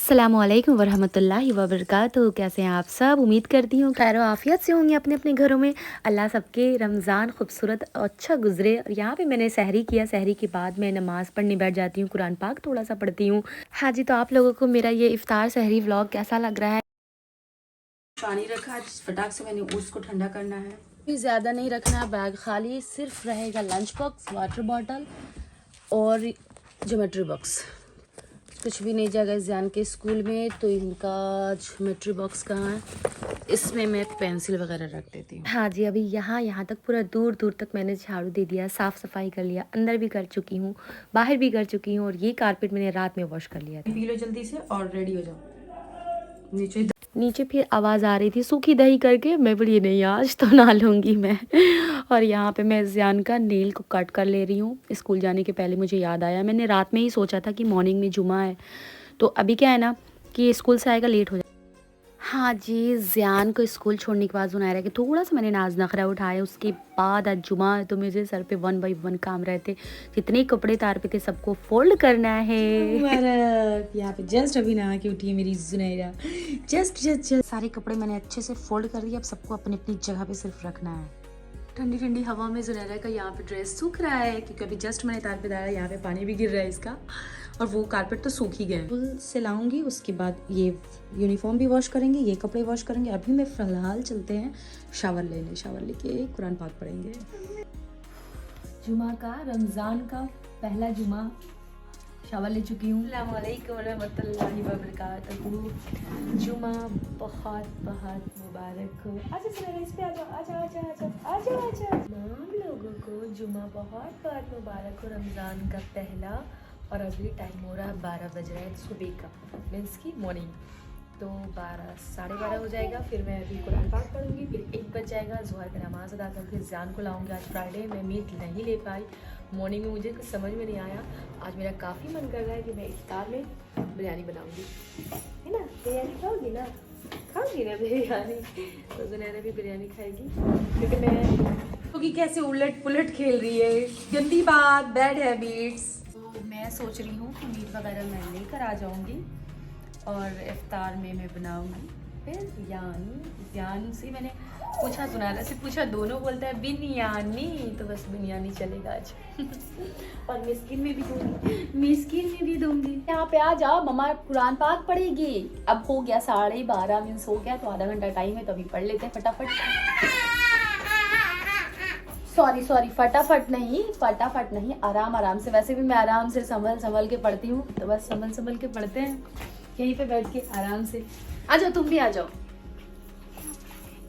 अस्सलामुअलैकुम वरहमतुल्लाहि वबरकातुहू। कैसे हैं आप सब? उम्मीद करती हूँ खैर आफियत से होंगे अपने अपने घरों में। अल्लाह सबके रमज़ान खूबसूरत और अच्छा गुजरे। और यहाँ पे मैंने सहरी किया। सहरी के बाद मैं नमाज़ पढ़ने बैठ जाती हूँ, कुरान पाक थोड़ा सा पढ़ती हूँ। हाँ जी, तो आप लोगों को मेरा ये इफ्तार सहरी व्लॉग कैसा लग रहा है? पानी रखा, फटाक से मैंने उसको ठंडा करना है। भी ज़्यादा नहीं रखना, बैग खाली, सिर्फ रहेगा लंच बॉक्स, वाटर बॉटल और ज्योमेट्री बॉक्स। कुछ भी नहीं जाएगा ज़ियान के स्कूल में, तो इनका ज्योमेट्री बॉक्स कहाँ है, इसमें मैं पेंसिल वगैरह रख देती हूँ। हाँ जी, अभी यहाँ तक पूरा दूर दूर तक मैंने झाड़ू दे दिया, साफ़ सफाई कर लिया, अंदर भी कर चुकी हूँ, बाहर भी कर चुकी हूँ। और ये कारपेट मैंने रात में वॉश कर लिया था। पी लो जल्दी से और रेडी हो जाओ। नीचे फिर आवाज़ आ रही थी सूखी दही करके, मैं बोली नहीं आज तो ना लूँगी मैं। और यहाँ पे मैं ज़ियान का नेल को कट कर ले रही हूँ। स्कूल जाने के पहले मुझे याद आया, मैंने रात में ही सोचा था कि मॉर्निंग में जुमा है, तो अभी क्या है ना कि स्कूल से आएगा लेट हो जाए। हाँ जी, ज़ियान को स्कूल छोड़ने के बाद ज़ुनैरा कि थोड़ा सा मैंने नाज नखरा उठाया। उसके बाद आज जुमा है, तो मुझे सर पे 1 बाय 1 काम रहते। जितने कपड़े तार पे थे सबको फोल्ड करना है। यहाँ पे जस्ट अभी नहा के उठी है मेरी ज़ुनैरा। जस्ट सारे कपड़े मैंने अच्छे से फोल्ड कर दिए। अब सबको अपनी अपनी जगह पे सिर्फ रखना है। ठंडी ठंडी हवा में ज़ुनैरा का यहाँ पे ड्रेस सूख रहा है, क्योंकि अभी जस्ट मैंने तार पे डाला, यहाँ पे पानी भी गिर रहा है इसका। और वो कारपेट तो सूख ही गए। फुल से लाऊंगी, उसके बाद ये यूनिफॉर्म भी वॉश करेंगे, ये कपड़े वॉश करेंगे। अभी मैं फ़िलहाल चलते हैं शावर लेने, शावर लेके कुरान पाक पढ़ेंगे। जुमा का, रमज़ान का पहला जुमा, शावर ले चुकी हूँ। अस्सलाम वालेकुम रहमतुल्लाहि व बरकातहू। जुमा बहुत बहुत मुबारक हो। आजा सर, इस पे आजा आजा आजा आजा आजा आजा। तमाम लोगों को जुमा बहुत बहुत मुबारक हो, रमज़ान का पहला। और अभी टाइम हो रहा है 12 बज रहा है सुबह का, मीन्स की मॉर्निंग। तो 12 साढ़े 12 हो जाएगा। फिर मैं अभी कुरान पाक पढ़ूंगी, फिर 1 बज जाएगा, ज़ोहर का नमाज़ अदा कर फिर ज़ियान को लाऊंगी। आज फ्राइडे, मैं मीट नहीं ले पाई मॉर्निंग में, मुझे कुछ समझ में नहीं आया। आज मेरा काफ़ी मन कर रहा है कि मैं इफ्तार में बिरयानी बनाऊंगी, है ना? बिरयानी खाओगी ना? खाओगी ना बिरयानी? तो ज़ुनैरा भी बिरयानी खाएगी, क्योंकि मैं क्योंकि कैसे उलट पुलट खेल रही है, गंदी बात, बैड हैबिट्स। तो मैं सोच रही हूँ कि मीट वगैरह मैं लेकर आ जाऊँगी और इफ्तार में मैं बनाऊँगी। फिर यान से मैंने पूछा, ज़ुनैरा से पूछा, दोनों बोलता है बिरयानी, तो बस बिरयानी चलेगा आज। और मिस्किन में भी दूंगी, मिस्किन में भी दूंगी। यहाँ पे आ जाओ, मम्मा कुरान पाक पढ़ेगी। अब हो गया 12:30, मीन्स हो गया, तो आधा घंटा टाइम है, तो अभी पढ़ लेते हैं फटाफट। सॉरी फटाफट नहीं, आराम से। वैसे भी मैं आराम से संभल के पढ़ती हूँ, तो बस संभल के पढ़ते हैं यहीं पे बैठ के आराम से। आ जाओ, तुम भी आ जाओ।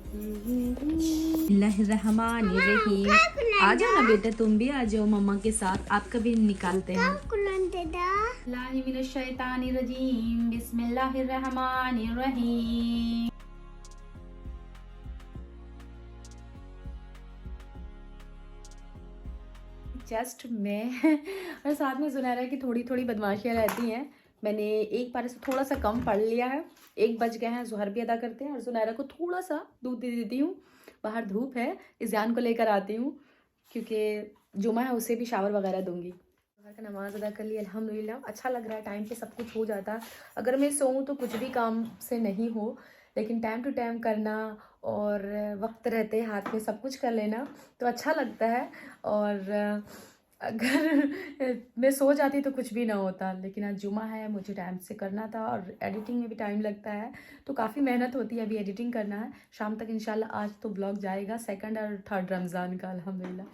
बिस्मिल्लाहिर्रहमानिर्रहीम। आ जाओ ना बेटा, तुम भी आ जाओ मम्मा के साथ, आपका भी निकालते हैं। बिस्मिल्लाहिर्रहमानिर्रहीम, बिस्मिल्लाहिर्रहमानिर्रहीम। जस्ट मैं और साथ में ज़ुनैरा की थोड़ी थोड़ी बदमाशियाँ रहती हैं। मैंने एक बार से थोड़ा सा कम पढ़ लिया है, 1 बज गए हैं, ज़ोहर भी अदा करते हैं। और ज़ुनैरा को थोड़ा सा दूध दे देती हूँ, बाहर धूप है, ज़ियान को लेकर आती हूँ, क्योंकि जुमा है, उसे भी शावर वगैरह दूंगी। ज़ोहर का नमाज़ अदा कर ली, अल्हम्दुलिल्लाह। अच्छा लग रहा है, टाइम पे सब कुछ हो जाता है। अगर मैं सोऊं तो कुछ भी काम से नहीं हो, लेकिन टाइम टू टाइम करना और वक्त रहते हाथ में सब कुछ कर लेना तो अच्छा लगता है। और अगर मैं सो जाती तो कुछ भी ना होता, लेकिन आज जुमा है, मुझे टाइम से करना था। और एडिटिंग में भी टाइम लगता है, तो काफ़ी मेहनत होती है। अभी एडिटिंग करना है, शाम तक इंशाल्लाह। आज तो ब्लॉग जाएगा 2nd और 3rd रमज़ान का, अल्हम्दुलिल्लाह।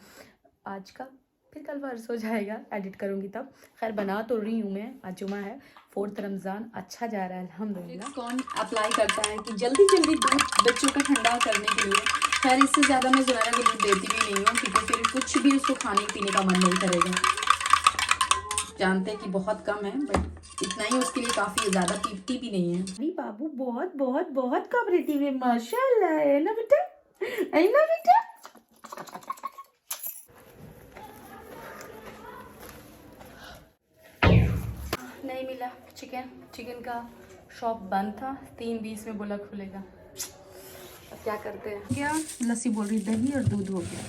आज का फिर कल परसों जाएगा, एडिट करूँगी तब। खैर बना तो रही हूँ मैं, आज जुमा है, 4th रमज़ान अच्छा जा रहा है अल्हम्दुलिल्लाह। कौन अप्लाई करता है कि जल्दी जल्दी दूध बच्चों को ठंडा करने के लिए। खैर इससे ज़्यादा मैं ज़ुनैरा को दूध देती भी नहीं हूँ, क्योंकि फिर कुछ भी उसको खाने पीने का मन नहीं करेगा। जानते हैं कि बहुत कम है, बट इतना ही उसके लिए काफ़ी, ज़्यादा पीती भी नहीं है। अरे बाबू बहुत बहुत बहुत कोऑपरेटिव है, माशाल्लाह, है ना बेटा, है ना बेटा। नहीं मिला चिकन का शॉप बंद था, 3:20 में बोला खुलेगा। अब क्या करते हैं। क्या लस्सी बोल रही, दही और दूध हो गया।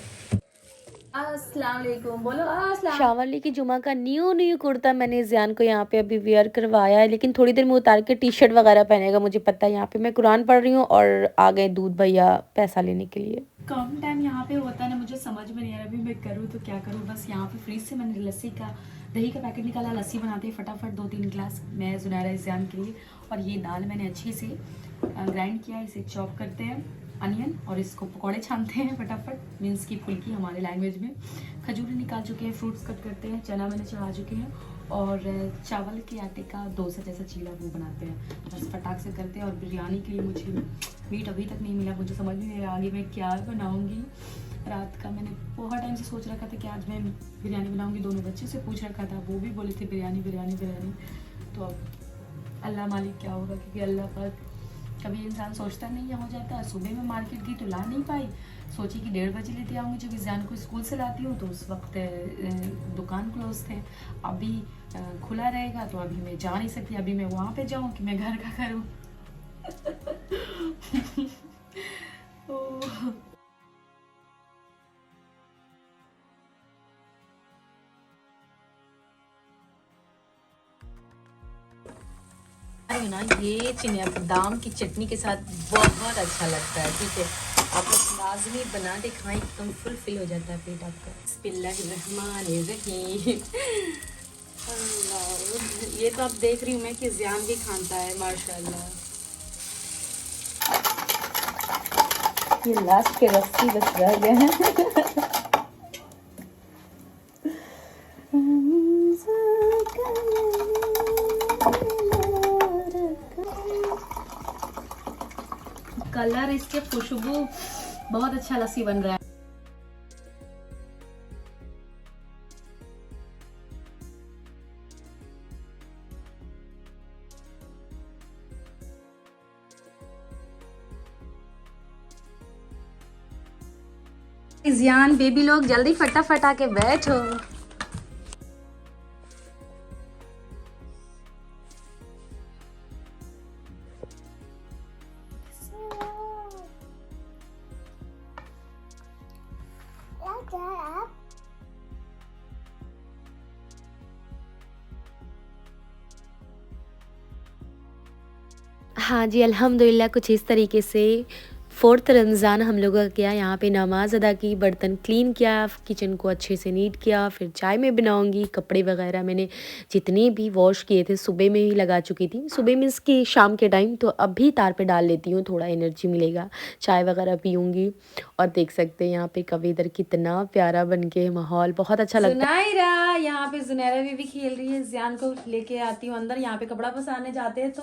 अस्सलाम वालेकुम बोलो अस्सलाम। शावली की जुमा का न्यू कुर्ता मैंने ज़ियान को यहाँ पे अभी वेयर करवाया है, लेकिन थोड़ी देर में उतार के टी शर्ट वगैरह पहनेगा, मुझे पता है। यहाँ पे मैं कुरान पढ़ रही हूँ और आ गए दूध भैया पैसा लेने के लिए। कम टाइम यहाँ पे होता है ना, मुझे समझ में नहीं आ रहा अभी मैं करूँ तो क्या करूँ। बस यहाँ पे फ्रीज से मैंने दही का पैकेट निकाला, लस्सी बनाते हैं फटाफट 2-3 गिलास मैं ज़ुनैरा ज़ियान के लिए। और ये दाल मैंने अच्छे से ग्राइंड किया, इसे चॉप करते हैं अनियन और इसको पकौड़े छानते हैं फटाफट, मीन्स की फुल्की हमारे लैंग्वेज में। खजूरी निकाल चुके हैं, फ्रूट्स कट करते हैं, चना मैंने चढ़ा चुके हैं और चावल के आटे का डोसा जैसा चीला वो बनाते हैं। बस फटाक से करते हैं। और बिरयानी के लिए मुझे मीट अभी तक नहीं मिला, मुझे समझ नहीं आ रहा आगे मैं क्या बनाऊँगी। रात का मैंने बहुत टाइम से सोच रखा था कि आज मैं बिरयानी बनाऊँगी, दोनों बच्चे से पूछ रखा था, वो भी बोले थे बिरयानी बिरयानी बिरयानी। तो अब अल्लाह मालिक क्या होगा, क्योंकि अल्लाह पाक कभी इंसान सोचता नहीं है हो जाता है। सुबह में मार्केट गई तो ला नहीं पाई, सोची कि 1:30 बजे लेते आऊँगी, जब ज़ियान को स्कूल से लाती हूँ तो उस वक्त दुकान क्लोज थे। अभी खुला रहेगा तो अभी मैं जा नहीं सकती, अभी मैं वहाँ पे जाऊँ कि मैं घर का करूँ। ना ये चिनिया बादाम की चटनी के साथ बहुत अच्छा लगता है। ठीक है, आप लोग लाजमी बना के खाएं, एकदम फुल फिल हो जाता है पेट आपका। बिस्मिल्लाहिर्रहमानिर्रहीम। अल्लाह, ये तो आप देख रही हूँ मैं कि ज़ियान भी खाता है माशाल्लाह। ये लास्ट के रस्सी बस रह गए हैं। कलर इसके खुशबू बहुत अच्छा लस्सी बन रहा है। ज़ियान बेबी लोग जल्दी फटाफट आके बैठो। हाँ जी, अल्हम्दुलिल्लाह कुछ इस तरीके से 4th रमज़ान हम लोगों का गया। यहाँ पे नमाज़ अदा की, बर्तन क्लीन किया, किचन को अच्छे से नीट किया, फिर चाय मैं बनाऊँगी। कपड़े वगैरह मैंने जितने भी वॉश किए थे सुबह में ही लगा चुकी थी। सुबह मीन्स कि शाम के टाइम, तो अब भी तार पे डाल लेती हूँ, थोड़ा एनर्जी मिलेगा। चाय वगैरह पीऊँगी। और देख सकते हैं यहाँ पे कवेदर कितना प्यारा बन के माहौल बहुत अच्छा लगता है। ज़ुनैरा, यहाँ पे ज़ुनैरा भी खेल रही है। ज़ियान को लेके आती हूँ अंदर, यहाँ पे कपड़ा पसारने जाते हैं तो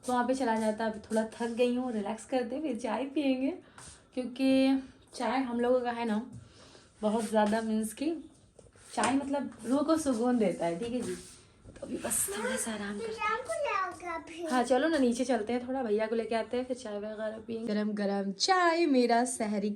वहाँ पे चला जाता है। अभी थोड़ा थक गई हूँ, रिलैक्स करते फिर चाय पियेंगे, क्योंकि चाय हम लोगों का है ना बहुत ज़्यादा, मीन्स की चाय मतलब रूह को सुकून देता है। ठीक है जी, तो अभी बस थोड़ा सा आराम करते हैं। हाँ चलो ना नीचे चलते हैं, थोड़ा भैया को लेके आते हैं, फिर चाय वगैरह पियेंगे। गरम गरम चाय, मेरा सहरी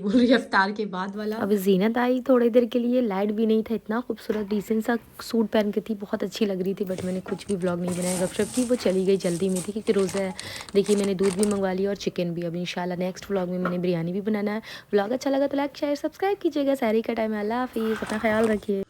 बोल रही है, इफ्तार के बाद वाला। अब जीनत आई थोड़ी देर के लिए, लाइट भी नहीं था, इतना खूबसूरत डिसेंट सा सूट पहन के थी, बहुत अच्छी लग रही थी, बट मैंने कुछ भी व्लॉग नहीं बनाया, गपशप की। वो चली गई जल्दी में थी क्योंकि रोज़ा है। देखिए मैंने दूध भी मंगवा लिया और चिकन भी। अब इंशाल्लाह नेक्स्ट व्लॉग में मैंने बिरयानी भी बनाना है। व्लॉग अच्छा लगा तो लाइक शेयर सब्सक्राइब कीजिएगा। सहरी का टाइम है, अल्लाह हाफिज़, अपना ख्याल रखिए।